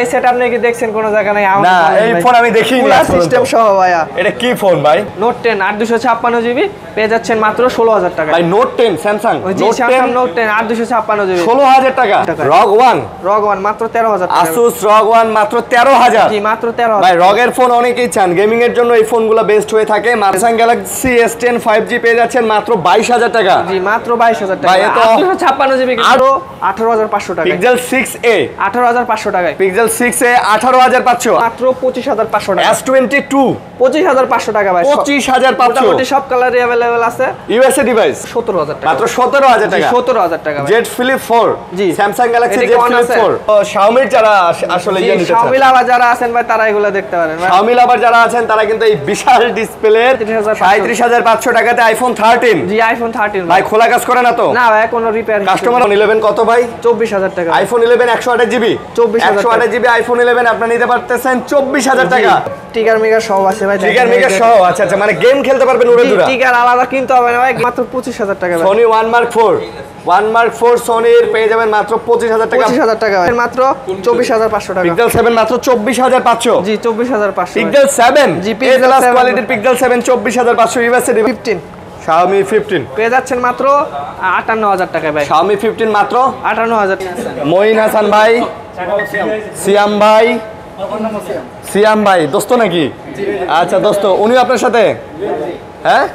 এই সেট আপনি কি দেখছেন কোন জায়গা নাই? না এই ফোন আমি দেখিনি পুরো সিস্টেম সহ ভাইয়া। এটা কি ফোন ভাই? নোট 10 8256 জিবি পেয়ে যাচ্ছেন মাত্র 16000 টাকা। ভাই note 10 Samsung note 10 note 10 8256 GB 16000 টাকা। ROG 1 মাত্র 13000 টাকা। Asus ROG 1 মাত্র 13000। জি মাত্র 13000। ভাই ROG এর ফোন অনেকেই চান, গেমিং এর জন্য এই ফোনগুলো বেস্ট হয়ে থাকে। Samsung Galaxy S10 5G পেয়ে যাচ্ছেন মাত্র 22000 টাকা। জি মাত্র 22000 টাকা। ভাই এত 8256 জিবি আরো 18500 টাকা। Pixel 6a 18500 টাকায়। Pixel 6a 18500 মাত্র 25500 টাকা। S22 25500 টাকা ভাই। 25500 মোটামুটি সব কালারই अवेलेबल আছে। USA ডিভাইস 17000 টাকা। মাত্র 17000 টাকা। 17000 টাকা ভাই। Z Flip 4 জি Samsung Galaxy Z এটা Flip 4 Xiaomi যারা আসলে ইয়ে নিতে চান, Xiaomi আবার যারা আছেন ভাই তারা এগুলো দেখতে পারেন ভাই। Xiaomi আবার যারা আছেন তারা কিন্তু এই বিশাল ডিসপ্লের 37500 টাকাতে iPhone 13 জি iPhone 13 ভাই খোলা কাজ করে না তো? না ভাই কোনো রিপেয়ার কাস্টমার 11 কত ভাই? 24000 টাকা। iPhone 11 128 জিবি 128 জিবি iPhone 11 আপনি নিতে পারতেছেন 24000 টাকা। টিগার মেগা সহ আছে ভাই। টিগার মেগা সহ আচ্ছা আচ্ছা মানে গেম খেলতে পারবেন উড়ে দুরা। টিগার আলাদা কিনতে হবে না ভাই, মাত্র 25000 টাকা ভাই। Sony 1 Mark 4 Sony এর পেয়ে যাবেন মাত্র 25000 টাকা। 25000 টাকা ভাই, মাত্র 24500 টাকা। Pixel 7 মাত্র 24500। জি 24500। Pixel 7 জি Pixel কোয়ালিটির Pixel 7 24500 USA 15 Xiaomi 15 পেয়ে যাচ্ছেন মাত্র 58000 টাকা ভাই। Xiaomi 15 মাত্র 58000। মঈন হাসান ভাই, সিয়াম ভাই দোস্ত নাকি? আচ্ছা দোস্ত, উনি আপনার সাথে? হ্যাঁ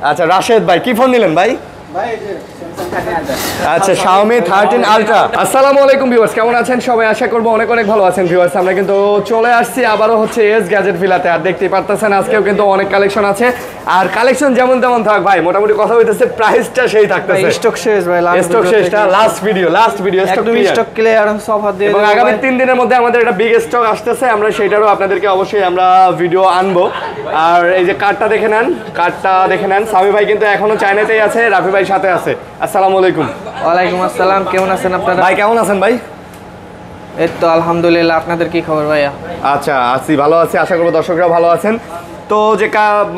আচ্ছা রাশেদ ভাই, কি ফোন নিলেন ভাই? আচ্ছা Xiaomi 13 Ultra। আসসালামু আলাইকুম ভিউয়ার্স, কেমন আছেন সবাই? আশা করব অনেক অনেক ভালো আছেন ভিউয়ার্স। আমরা কিন্তু চলে আসছি আবারও হচ্ছে এস গ্যাজেট ভিলাতে। আর দেখতেই পারতেছেন আজকেও কিন্তু অনেক কালেকশন আছে। আর কালেকশন যেমন তেমন থাক ভাই, মোটামুটি কথা হইতেছে প্রাইসটা সেই থাকতেছে। স্টক শেষ ভাই, স্টক শেষটা লাস্ট ভিডিও স্টক ক্লিয়ার সব দিয়ে এবং আগামী 3 দিনের মধ্যে আমাদের একটা বিগ স্টক আসতেছে। আমরা সেটারও আপনাদেরকে অবশ্যই আমরা ভিডিও আনবো। আর এই যে কার্ডটা দেখে নেন, সামি ভাই কিন্তু এখনো চায়নাতেই আছে, রাফি ভাই সাথে আছে। আসসালামু আলাইকুম। ওয়ালাইকুম আসসালাম, কেমন আছেন আপনারা? ভাই কেমন আছেন ভাই? এই তো আলহামদুলিল্লাহ, আপনাদের কি খবর ভাইয়া? আচ্ছা আছি, ভালো আছি, আশা করবো দর্শকরাও ভালো আছেন। তো যে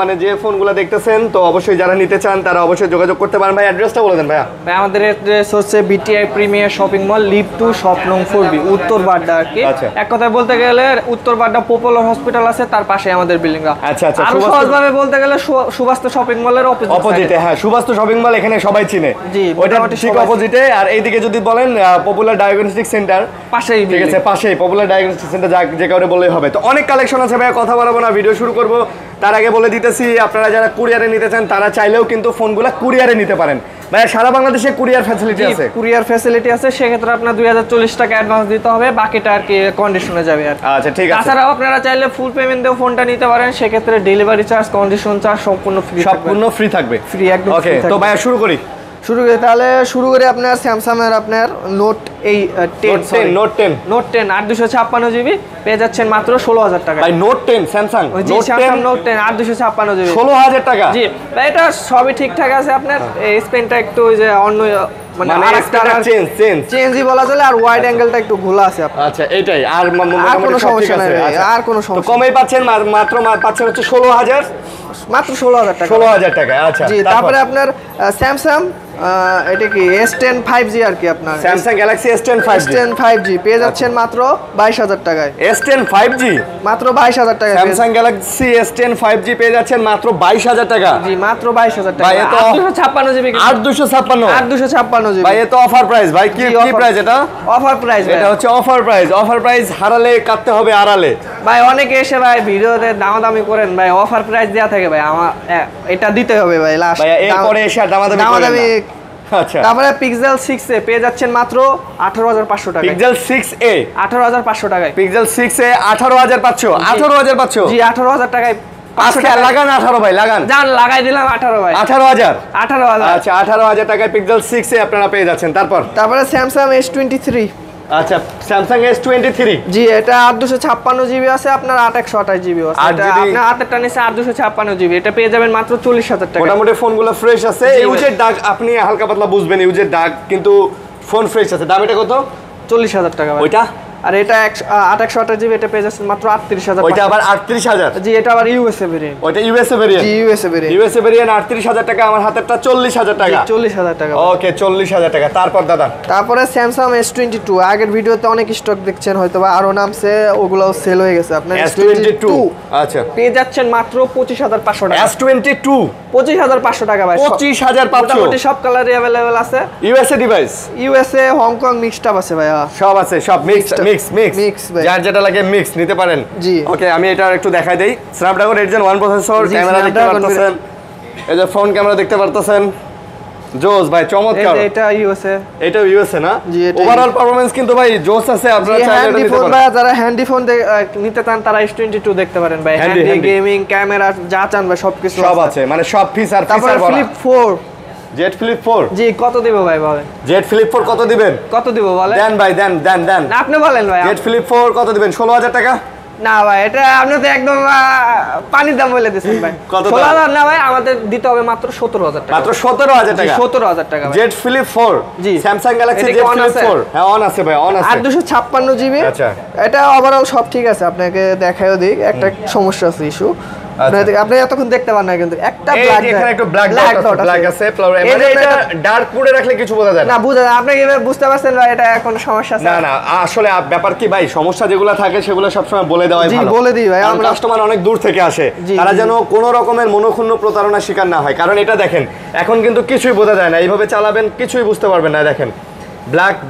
মানে যে ফোনগুলো দেখতেছেন, তো অবশ্যই যারা নিতে চান তারা অবশ্যই যোগাযোগ করতে পারেন। ভাই অ্যাড্রেসটা বলে দেন ভাইয়া। ভাই আমাদের অ্যাড্রেস হচ্ছে বিটিআই প্রিমিয়ার শপিং মল, লিভ 2 শপ নং 4B, উত্তর বাড্ডা আর কি। এক কথায় বলতে গেলে উত্তর বাড্ডা পপুলার হসপিটাল আছে তার পাশে আমাদের বিল্ডিংটা। আচ্ছা আচ্ছা, আর সহজভাবে বলতে গেলে সুবাস্তু শপিং মলের অপোজিটে। হ্যাঁ সুবাস্তু শপিং মল এখানে সবাই চিনে, জি ওইটা ঠিক অপোজিটে। আর এইদিকে যদি বলেন পপুলার ডায়াগনস্টিক সেন্টার পাশেই, ঠিক আছে পাশেই পপুলার ডায়াগনস্টিক সেন্টার, যে কাউরে বললেই হবে। তো অনেক কালেকশন আছে ভাইয়া, কথা বলবো না, ভিডিও শুরু করবো। তার আগে বলে দিতেছি, আপনারা যারা কুরিয়ারে নিতে চান তারা চাইলেও কিন্তু ফোনগুলো কুরিয়ারে নিতে পারেন। ভাইয়া সারা বাংলাদেশে কুরিয়ার ফ্যাসিলিটি আছে? কুরিয়ার ফ্যাসিলিটি আছে, সেক্ষেত্রে আপনার 2040 টাকা অ্যাডভান্স দিতে হবে, বাকিটা আর কি কন্ডিশনে যাবে আর। আচ্ছা ঠিক আছে। তাছাড়াও আপনারা চাইলে ফুল পেমেন্ট দিয়ে ফোনটা নিতে পারেন, সেক্ষেত্রে ডেলিভারি চার্জ, কন্ডিশন চার্জ সম্পূর্ণ ফ্রি থাকবে। ফ্রি একদম। ওকে তো ভাইয়া শুরু করি শুরু করে আপনার স্যামসাং এর আপনার নোট 10 8256 জিবি পেয়ে যাচ্ছেন মাত্র 16000 টাকা। ভাই নোট 10 স্যামসাং নোট 10 8256 জিবি 16000 টাকা। জি ভাই এটা সবই ঠিকঠাক আছে, আপনার এই স্পেনটা একটু ওই যে অন্য মানে আরেকটা চেঞ্জই বলা চলে, আর ওয়াইড অ্যাঙ্গেলটা একটু ঘোলা আছে আপনার। আচ্ছা এটাই, আর কোনো সমস্যা নেই, আর কোনো সমস্যা। তো কমই পাচ্ছেন, মাত্র পাচ্ছেন হচ্ছে 16000, মাত্র 16000 টাকা। 16000 টাকা। আচ্ছা জি তারপরে আপনার স্যামসাং এটা কি S10 5G আর কি, আপনার Samsung Galaxy S10 5G পেয়ে যাচ্ছেন মাত্র 22000 টাকায়। S10 5G মাত্র 22000 টাকা। Samsung Galaxy S10 5G পেয়ে যাচ্ছেন মাত্র 22000 টাকা। জি মাত্র 22000 টাকা। ভাই এটা 8256 জিবি 8256 জিবি। ভাই এটা অফার প্রাইস ভাই, কি প্রাইস এটা? অফার প্রাইস, এটা হচ্ছে অফার প্রাইস হারালে কাটতে হবে আড়ালে। ভাই অনেকে এসে ভাই ভিডিওতে দামাদামি করেন ভাই, অফার প্রাইস দেয়া থাকে ভাই, আমার এটা দিতে হবে ভাই লাস্ট। ভাই এরপরে এসে দামাদামি। আচ্ছা তারপরে Pixel 6a পেয়ে যাচ্ছেন মাত্র 18500 টাকা। Pixel 6a 18500 টাকায়। Pixel 6a 18500 জি 18000 টাকায়। আজকে লাগান 18 ভাই, লাগান জান লাগাই দিলাম 18 ভাই। 18000। আচ্ছা 18000 টাকায় Pixel 6a আপনারা পেয়ে যাচ্ছেন। তারপরে Samsung S23। আচ্ছা Samsung S23 জি এটা 8256 জিবি আছে, আপনার 8128 জিবি আছে। এটা আপনি হাতেরটা নিচে 8256 জিবি, এটা পেয়ে যাবেন মাত্র 40000 টাকা। মোটামুটি ফোনগুলো ফ্রেশ আছে, ইউজের দাগ আপনি হালকা পাতলা বুঝবেন, ইউজের দাগ কিন্তু ফোন ফ্রেশ আছে। দাম এটা কত? 40000 টাকা ভাই। ওইটা আর এটা 828 জিবি, এটা পেয়ে যাচ্ছেন মাত্র 38000। ওইটা আবার 38000? জি, এটা আবার ইউএসএ ভেরিয়েন্ট। ওইটা ইউএসএ ভেরিয়েন্ট? জি, ইউএসএ ভেরিয়েন্ট। ইউএসএ ভেরিয়েন্ট 38000 টাকা, আমার হাতেরটা 40000 টাকা। 40000 টাকা। ওকে, 40000 টাকা। তারপর দাদা? তারপরে স্যামসাং S22, আগের ভিডিওতে অনেক স্টক দেখছেন হয়তো বা, আরো নামছে, ওগুলো সেল হয়ে গেছে। আপনার S22 আচ্ছা পেয়ে যাচ্ছেন মাত্র 25500 টাকা। S22 25500 টাকা ভাই। 25500? মোটামুটি সব কালারই अवेलेबल আছে। USA device? USA, Hong Kong mixed up আছে ভাইয়া। সব আছে, সব মিক্স ভাই। যার যেটা লাগে মিক্স নিতে পারেন। জি। ওকে, আমি এটা একটু দেখাই দেই। স্ন্যাপড্রাগন 8 Gen 1 প্রসেসর, ক্যামেরা দেখতে পারতেছেন, এই যে ফ্রন্ট ক্যামেরা দেখতে পারতেছেন। জোস ভাই, চমৎকার। এটা ইউএসএ। এটা ইউএসএ না? ওভারঅল পারফরম্যান্স কিন্তু ভাই জোস আছে। আপনারা চাইলে এটা নিতে পারেন। যারা হ্যান্ডি ফোন নিতে চান তারা S22 দেখতে পারেন ভাই। হ্যান্ডি গেমিং, ক্যামেরা যা চান ভাই সবকিছু সব আছে, মানে সব ফিচার তারপরে ফ্লিপ 4। Z flip 4? জি, কত দিব ভাই বলেন? জেড ফ্লিপ 4 কত দিবেন? কত দিব বলেন? দেন ভাই, দেন। না, আপনি বলেন ভাই। জেড ফ্লিপ 4 কত দিবেন? 16000 টাকা? না ভাই, এটা আপনি তো একদম পানির দাম বলে দিয়েছেন ভাই। কত? 16000 না ভাই, আমাদের দিতে হবে মাত্র 17000 টাকা। মাত্র 17000 টাকা? 17000 টাকা ভাই। Z flip 4? জি। Samsung Galaxy Z flip 4? হ্যাঁ, অন আছে ভাই, অন আছে। 856 জিবি। আচ্ছা। এটা ওভারঅল সব ঠিক আছে, আপনাকে দেখাইও দিই। একটা সমস্যা আছে, ইস্যু। আপনি এতক্ষণ দেখতে পান না, কিন্তু একটা ব্ল্যাক, এখানে একটু ব্ল্যাক আছে। মানে এটা ডার্ক মোডে রাখলে কিছু বোঝা যায় না। বোঝা যায়, আপনি এবার বুঝতে পারছেন ভাই, এটা কোনো সমস্যা আছে না? আসলে ব্যাপার কি ভাই, সমস্যা যেগুলো থাকে সেগুলো সবসময় বলে দেওয়াই ভালো। জি, বলে দিই ভাই। আমরা কাস্টমার অনেক দূর থেকে আসে, তারা যেন কোনো রকমের মনোক্ষুণ্ণ প্রতারণার শিকার না হয়। কারণ এটা দেখেন, এখন কিন্তু কিছুই বোঝা যায় না। এইভাবে চালাবেন কিছুই বুঝতে পারবেন না। দেখেন,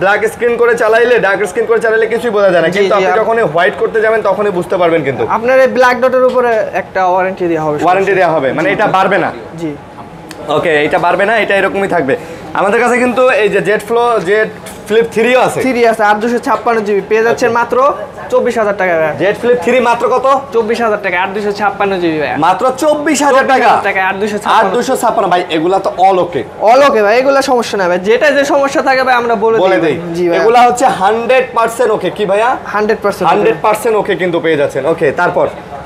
ব্ল্যাক স্ক্রিন করে চালাইলে, ডার্ক স্ক্রিন করে চালাইলে কিছুই বোঝা যায় না, কিন্তু আপনি যখন হোয়াইট করতে যাবেন তখনই বুঝতে পারবেন। কিন্তু আপনার এই ব্ল্যাক ডটের উপরে একটা ওয়ারেন্টি দেওয়া হবে। মানে এটা বাড়বে না? জি। ওকে, এটা বাড়বে না, এটা এরকমই থাকবে। আমাদের কাছে কিন্তু এই যে জেড ফ্লিপ 3 আছে। 3 আছে 856 জিবি, পেয়ে যাচ্ছেন মাত্র 24000 টাকা ভাই। জেড ফ্লিপ 3 মাত্র কত? 24000 টাকা, 856 জিবি ভাই। মাত্র 24000 টাকা? 856 ভাই, এগুলা তো অল ওকে ভাই, এগুলা সমস্যা না ভাই। যেটা যে সমস্যা থাকে ভাই আমরা বলে দেই। জি ভাই, এগুলা হচ্ছে 100% ওকে। কি ভাইয়া? 100% ওকে কিন্তু পেয়ে যাচ্ছেন। ওকে,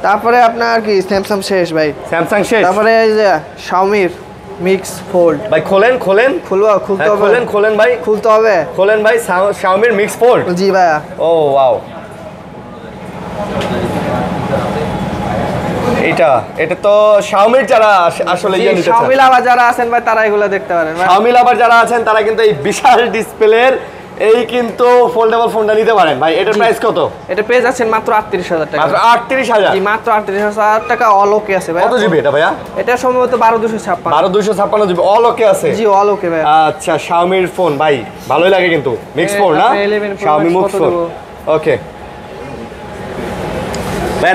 তারপরে আপনার কি স্যামসাং শেষ ভাই? স্যামসাং শেষ। তারপরে এই যে Xiaomi মিক্স ফোল্ড ভাই, খুলতে হবে। খোলেন ভাই, খুলতে হবে। খোলেন ভাই, Xiaomi মিক্স ফোল্ড। জি ভাইয়া। ও ওয়াও, এটা তো Xiaomi যারা আসলে Xiaomi লাভার যারা আছেন ভাই, তারা এগুলো দেখতে পারেন। Xiaomi লাভার যারা আছেন তারা কিন্তু এই বিশাল ডিসপ্লের এই কিন্তু ফোল্ডেবল ফোনটা নিতে পারেন ভাই। এটার প্রাইস কত? এটা পেয়ে যাচ্ছেন মাত্র 38000 টাকা। মাত্র 38000? জি, মাত্র 38000 টাকা। অল ওকে আছে ভাই। কত জিবি এটা ভাইয়া? এটা সম্ভবত 12256। 12256 জিবি, অল ওকে আছে? জি, অল ওকে ভাই। আচ্ছা, Xiaomi এর ফোন ভাই ভালোই লাগে কিন্তু, মিক্স ফোন না? Xiaomi mix phone. ওকে ভাই,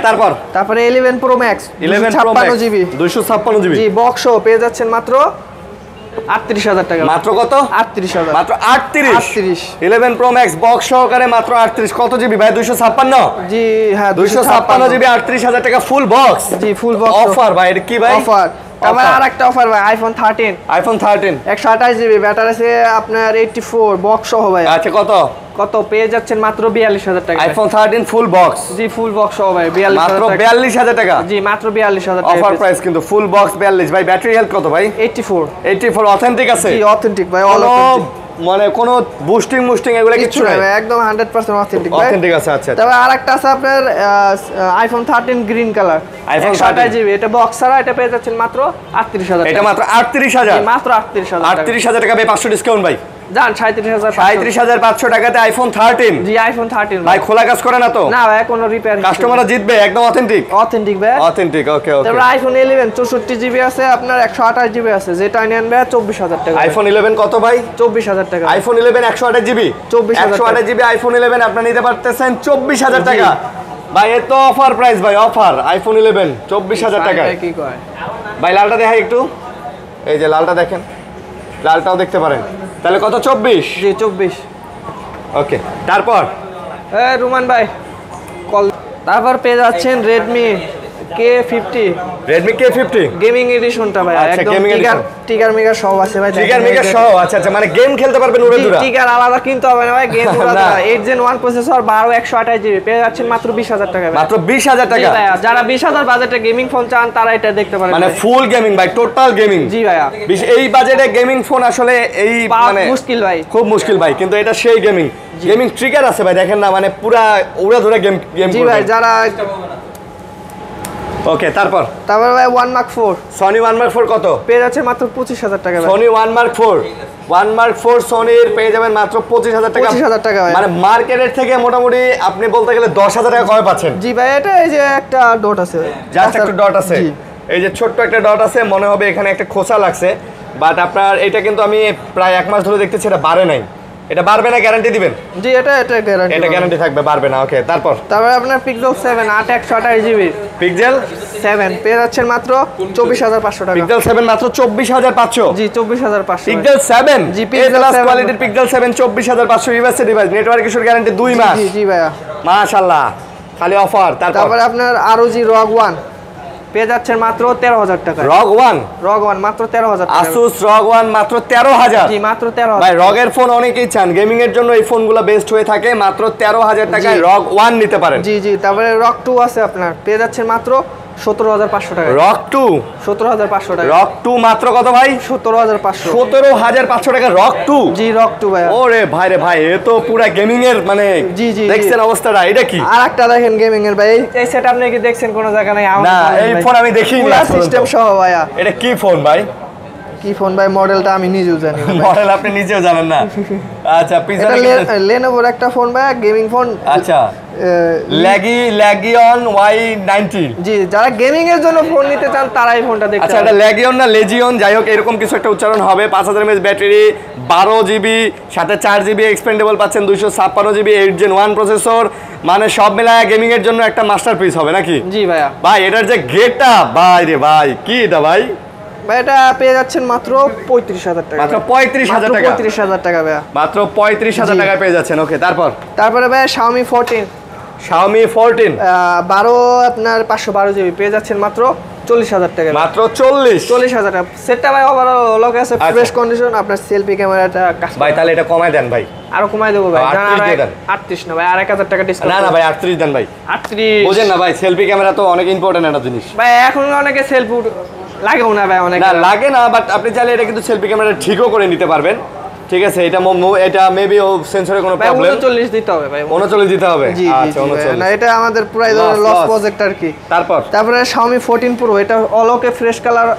তারপরে 11 Pro Max 256 জিবি। 256 জিবি? জি, বক্স পেয়ে যাচ্ছেন মাত্র 38000 টাকা। মাত্র কত? 38000। মাত্র 38? 11 Pro Max বক্স সহকারে মাত্র 38। কত জিবি ভাই? 256? জি হ্যাঁ, 256 জিবি, 38000 টাকা ফুল বক্স। জি, ফুল বক্স অফার ভাই। এটা কি ভাই? অফার। তারপর আরেকটা অফার ভাই, iPhone 13 128 জিবি, ব্যাটারি আছে আপনার 84, বক্স সহ ভাই। আচ্ছা, কত পেয়ে যাচ্ছেন মাত্র 42000 টাকা। iPhone 13 full box? জি, ফুল বক্স সহ ভাই 42000 টাকা। মাত্র 42000 টাকা? জি, মাত্র 42000 টাকা অফার প্রাইস কিন্তু, ফুল বক্স 42 ভাই। ব্যাটারি হেলথ কত ভাই? 84 অথেন্টিক আছে? জি, অথেন্টিক ভাই, অল অথেন্টিক। মানে কোনো বুস্টিং এগুলা কিছু নাই ভাই, একদম 100% অথেন্টিক ভাই। অথেন্টিক আছে। আচ্ছা, তবে আরেকটা আছে আপনার iPhone 13 green colour, iPhone 128 GB, এটা বক্স ছাড়া। এটা পেয়ে যাচ্ছেন মাত্র 38000 টাকা। এটা মাত্র 38000? মাত্র 38000 38000 টাকা ভাই, 500 ডিসকাউন্ট ভাই। জান 37500 37500 টাকাতে iPhone 13? জি, iPhone 13 ভাই, খোলা কাজ করে না তো? না ভাই, কোনো রিপেয়ার। কাস্টমাররা জিতবে, একদম অথেন্টিক ভাই। অথেন্টিক। ওকে। তারপর iPhone 11 64 জিবি আছে, আপনার 128 জিবি আছে, যেটা নেন ভাই 24000 টাকা। iPhone 11 কত ভাই? 24000 টাকা। iPhone 11 128 GB? 24000 জিবি iPhone 11 আপনি নিতে পারতেছেন 24000 টাকা ভাই। এত অফার প্রাইস ভাই, অফার iPhone 11 24000 টাকা। কি কয় ভাই, লালটা দেখাই একটু। এই যে লালটা দেখেন, লালটাও দেখতে পারেন। তাহলে কত? 24? জি, 24। ওকে, তারপর রুমান ভাই কল। তারপর পেয়ে যাচ্ছেন Redmi K50 Redmi K50 gaming এডিশনটা ভাই আচ্ছা, একদম gaming edition। টিগার মেগা সব আছে ভাই ট্রিগার মেগার সহ আচ্ছা আচ্ছা মানে গেম খেলতে পারবেন উড়াধুরা টিগার আলাদা কিনতে হবে না ভাই গেম উড়াধুরা 8 Gen 1 প্রসেসর 12 128 জিবি পেয়ে যাচ্ছেন মাত্র 20000 টাকা ভাই মাত্র 20000 টাকা জি ভাই যারা 20000 বাজেটে গেমিং ফোন চান তারা এটা দেখতে পারেন মানে ফুল গেমিং ভাই টোটাল গেমিং জি ভাইয়া এই বাজেটে গেমিং ফোন আসলে এই মানে মুশকিল ভাই খুব মুশকিল ভাই কিন্তু এটা সেই গেমিং গেমিং ট্রিগার আছে ভাই দেখেন না মানে পুরা উড়াধুরা গেম জি ভাই যারা ওকে তারপর ভাই 1 Mark 4 সনি 1 Mark 4 কত পেয়ে যাচ্ছে মাত্র 25000 টাকা ভাই সনি 1 Mark 4 1 Mark 4 সনির পেয়ে যাবেন মাত্র 25000 টাকা 25000 টাকা ভাই মানে মার্কেটের থেকে মোটামুটি আপনি বলতে গেলে 10000 টাকা কমে পাচ্ছেন জি ভাই এটা এই যে একটা ডট আছে জাস্ট একটা ডট আছে এই যে ছোট্ট একটা ডট আছে মনে হবে এখানে একটা খোসা লাগছে বাট আপনার এটা কিন্তু আমি প্রায় 1 মাস ধরে দেখতেছি এটা বাড়ে নাই এটা বাড়বে না গ্যারান্টি দিবেন জি এটা গ্যারান্টি এটা গ্যারান্টি থাকবে বাড়বে না ওকে তারপর আপনার পিক্সেল 7 8 128 জিবি পিক্সেল 7 পেয়ে যাচ্ছেন মাত্র 24500 টাকা পিক্সেল 7 মাত্র 24500 জি 24500 পিক্সেল 7 জি পিক্সেল কোয়ালিটির পিক্সেল 7 24500 ইউএসএ ডিভাইস নেটওয়ার্ক ইস্যুর গ্যারান্টি 2 মাস জি ভাইয়া মাশাআল্লাহ খালি অফার তারপর আপনার ROG ROG 1 পেয়ে যাচ্ছেন মাত্র 13000 টাকা ROG 1 মাত্র 13000 টাকা Asus ROG 1 মাত্র 13000 জি মাত্র 13000 ভাই ROG এর ফোন অনেকেই চান গেমিং এর জন্য এই ফোনগুলো বেস্ট হয়ে থাকে মাত্র 13000 টাকায় ROG 1 নিতে পারেন জি তারপরে ROG 2 আছে আপনার পেয়ে যাচ্ছেন মাত্র 17500 টাকা ROG 2 17500 টাকা ROG 2 মাত্র কত ভাই 17500 17500 টাকা ROG 2 জি ROG 2 ভাই ওরে ভাই রে ভাই এ তো পুরা গেমিং এর মানে জি দেখছেন অবস্থাটা এটা কি আরেকটা দেখেন গেমিং এর ভাই এই সেট আপনি কি দেখছেন কোন জায়গা নাই না এই ফোন আমি দেখিনি পুরো সিস্টেম সহ ভাইয়া এটা কি ফোন ভাই কি ফোন ভাই মডেলটা আমি নিজেও জানি না মডেল আপনি নিজেও জানেন না আচ্ছা পিছনে এটা Lenovoর একটা ফোন ভাই গেমিং ফোন আচ্ছা Legion Y90 জি যারা গেমিং এর জন্য ফোন নিতে চান তারা এই ফোনটা দেখতে আচ্ছা এটা Legion না Legion যাই হোক এরকম কিছু একটা উচ্চারণ হবে 5000 mAh ব্যাটারি 12GB সাথে 4GB এক্সপেন্ডেবল পাচ্ছেন 256GB 8 Gen 1 প্রসেসর মানে সব মিলায় গেমিং এর জন্য একটা মাস্টারপিস হবে নাকি জি ভাইয়া ভাই এটার যে গেটটা ভাই রে ভাই কি এটা ভাই এটা পেয়ে যাচ্ছেন মাত্র 35000 টাকা মাত্র 35000 টাকা 35000 টাকা ভাইয়া মাত্র 35000 টাকা পেয়ে যাচ্ছেন ওকে তারপরে ভাই Xiaomi 14 Xiaomi 14 12 আপনার 512 জিবি পেয়ে যাচ্ছেন মাত্র 40000 টাকা মাত্র 40000 টাকা সেটটা ভাই ওভারঅল লক আছে ফ্রেশ কন্ডিশন আপনার সেলফি ক্যামেরাটা ভাই তাহলে এটা কমায় দেন ভাই আরো কমায় দেবো ভাই 38 না ভাই আর 1000 টাকা ডিসকাউন্ট না ভাই 38 দেন ভাই 38 বুঝেন না ভাই সেলফি ক্যামেরা তো অনেক ইম্পর্টেন্ট একটা জিনিস ভাই এখন অনেকে সেলফি লাগেও না ভাই অনেক না লাগে না বাট আপনি চাইলে এটা কিন্তু সেলফি ক্যামেরা ঠিকও করে নিতে পারবেন ঠিক আছে এটা মেবি ও সেন্সরে কোনো প্রবলেম 39 দিতে হবে ভাই 39 দিতে হবে আচ্ছা 39 না এটা আমাদের পুরাই লস প্রজেক্ট আর কি তারপরে Xiaomi 14 Pro এটা অলকে fresh colour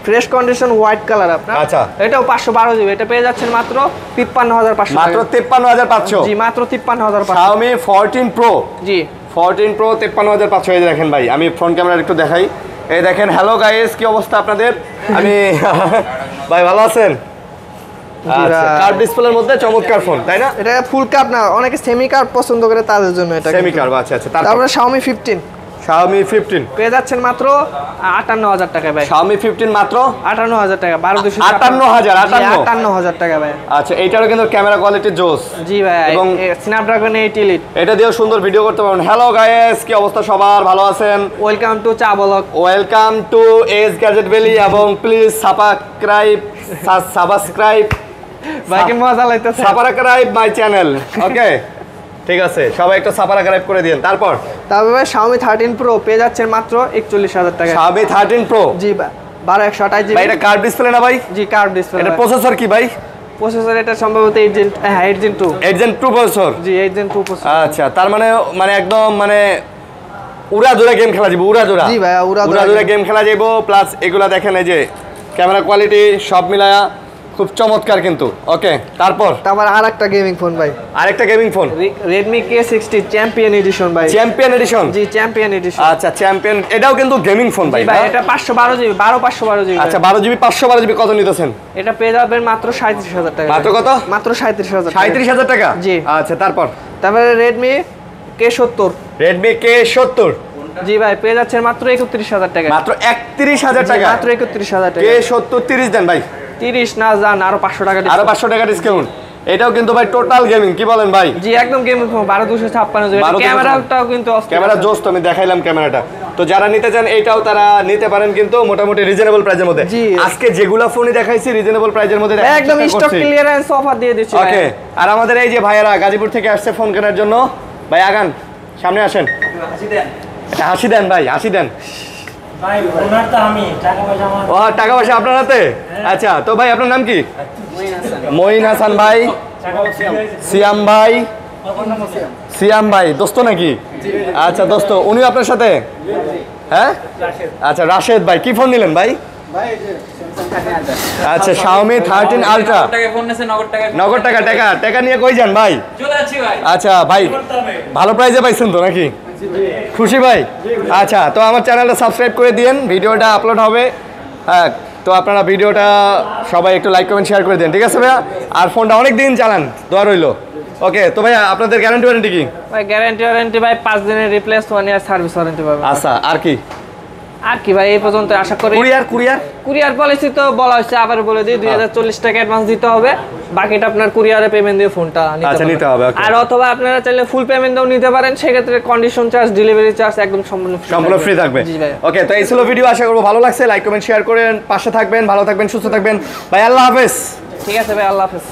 fresh condition white colour আপনার আচ্ছা এটাও 512 জিবি এটা পেয়ে যাচ্ছেন মাত্র 53500 মাত্র 53500 জি মাত্র 53500 Xiaomi 14 Pro জি 14 Pro 53500 এই দেখেন ভাই আমি ফ্রন্ট ক্যামেরা একটু দেখাই এই দেখেন হ্যালো গাইস কি অবস্থা আপনাদের আমি ভাই ভালো আছেন আচ্ছা কার্ভ ডিসপ্লের মধ্যে চমৎকার ফোন তাই না এটা ফুল কার্ভ না অনেকে সেমি কার্ভ পছন্দ করে তাদের জন্য এটা সেমি কার্ভ আচ্ছা তারপরে Xiaomi 15 পেয়ে যাচ্ছেন মাত্র 58000 টাকা ভাই Xiaomi 15 মাত্র 58000 টাকা 58000 টাকা ভাই আচ্ছা এইটারও কিন্তু ক্যামেরা কোয়ালিটি জোস জি ভাই এবং স্ন্যাপড্রাগন 8 Elite এটা দিয়েও সুন্দর ভিডিও করতে পারবেন হ্যালো গাইস কি অবস্থা সবার ভালো আছেন ওয়েলকাম টু চা blog welcome to S gadget valley এবং প্লিজ সাবস্ক্রাইব ভাই কি মজা লাগতেছে সাবস্ক্রাইব মাই চ্যানেল ওকে ঠিক আছে সবাই একটু সাবস্ক্রাইব করে দিন তারপরে Xiaomi 13 Pro পেয়ে যাচ্ছেন মাত্র 41000 টাকা Xiaomi 13 Pro জি ভাই 12128 জিবি ভাই এটা কার্ভ ডিসপ্লে না ভাই জি কার্ভ ডিসপ্লে এটা প্রসেসর কি ভাই প্রসেসর এটা সম্ভবত 8 Gen 2 প্রসেসর জি 8 Gen 2 প্রসেসর আচ্ছা তার মানে একদম মানে উড়াধুরা গেম খেলা যাবে জি ভাই উড়াধুরা গেম খেলা যাবে প্লাস এগুলা দেখেন এই যে ক্যামেরা কোয়ালিটি সব মিলায়া খুব চমৎকার কিন্তু ওকে তারপর আরেকটা গেমিং ফোন ভাই Redmi K60 চ্যাম্পিয়ন এডিশন ভাই জি চ্যাম্পিয়ন এডিশন আচ্ছা চ্যাম্পিয়ন এটাও কিন্তু গেমিং ফোন ভাই এটা 512 জিবি 512 জিবি আচ্ছা 12 জিবি 512 জিবি কত নিতেছেন এটা পেয়ে যাবেন মাত্র 37000 টাকা মাত্র কত মাত্র 37000 37000 টাকা জি আচ্ছা তারপরে Redmi K70 জি ভাই পেয়ে যাচ্ছেন মাত্র 31000 টাকা মাত্র 31000 টাকা মাত্র 31000 টাকা K70 30 দেন ভাই 30 না জান আরো 500 টাকা আরো 500 টাকা ডিসকাউন্ট এটাও কিন্তু ভাই টোটাল গেমিং কি বলেন ভাই জি একদম গেমিং ফোন 12256 জিবি ক্যামেরাটাও কিন্তু ক্যামেরা জোস তো আমি দেখাইলাম ক্যামেরাটা তো যারা নিতে চান এটাও তারা নিতে পারেন কিন্তু মোটামুটি রিজনেবল প্রাইসের মধ্যে। আজকে যেগুলা ফোনই দেখাইছি রিজনেবল প্রাইসের মধ্যে একদম স্টক ক্লিয়ারেন্স অফার দিয়ে দিচ্ছি। ওকে, আর আমাদের এই যে ভাইয়ারা গাজীপুর থেকে আসছে ফোন কেনার জন্য, ভাই আগান সামনে আসেন, হাসি দেন ভাই, হাসি দেন। ও টাকা পয়সা আপনার হাতে? আচ্ছা, তো ভাই আপনার নাম কি? মঈন হাসান ভাই, সিয়াম ভাই, সিয়াম ভাই দোস্ত নাকি? আচ্ছা দোস্ত, উনি আপনার সাথে? হ্যাঁ আচ্ছা, রাশেদ ভাই কি ফোন নিলেন ভাই? আচ্ছা Xiaomi 13 Ultra। নগদ টাকা টাকা টাকা নিয়ে কই যান ভাই? আচ্ছা ভাই, ভালো প্রাইসে পাইছেন তো নাকি? খুশি ভাই? আচ্ছা, তো আমার চ্যানেলটা সাবস্ক্রাইব করে দিন, ভিডিওটা আপলোড হবে। হ্যাঁ, তো আপনারা ভিডিওটা সবাই একটু লাইক কমেন্ট শেয়ার করে দেন, ঠিক আছে ভাইয়া? আর ফোনটা অনেক দিন চালান, দোয়া রইলো। ওকে, তো ভাইয়া আপনাদের গ্যারান্টি ওয়ারেন্টি কি? ভাই গ্যারান্টি ওয়ারেন্টি ভাই 5 দিনের রিপ্লেস, 1 ইয়ার সার্ভিস ওয়ারেন্টি পাবেন। আচ্ছা, আর কি? আর কি ভাই এই পর্যন্ত আশা করি। কুরিয়ার পলিসি তো বলা হচ্ছে, আবার বলে দিই 2040 টাকা অ্যাডভান্স দিতে হবে, বাকিটা আপনার কুরিয়ারে পেমেন্ট দিয়ে ফোনটা নিতে হবে। আর অথবা আপনারা চাইলে ফুল পেমেন্ট দিয়েও নিতে পারেন, সেক্ষেত্রে কন্ডিশন চার্জ, ডেলিভারি চার্জ একদম সম্পূর্ণ ফ্রি থাকবে। ওকে, তো এই ছিল ভিডিও, আশা করবো ভালো লাগছে। লাইক কমেন্ট শেয়ার করেন, পাশে থাকবেন, ভালো থাকবেন, সুস্থ থাকবেন ভাই। আল্লাহ হাফেজ। ঠিক আছে ভাই, আল্লাহ হাফেজ।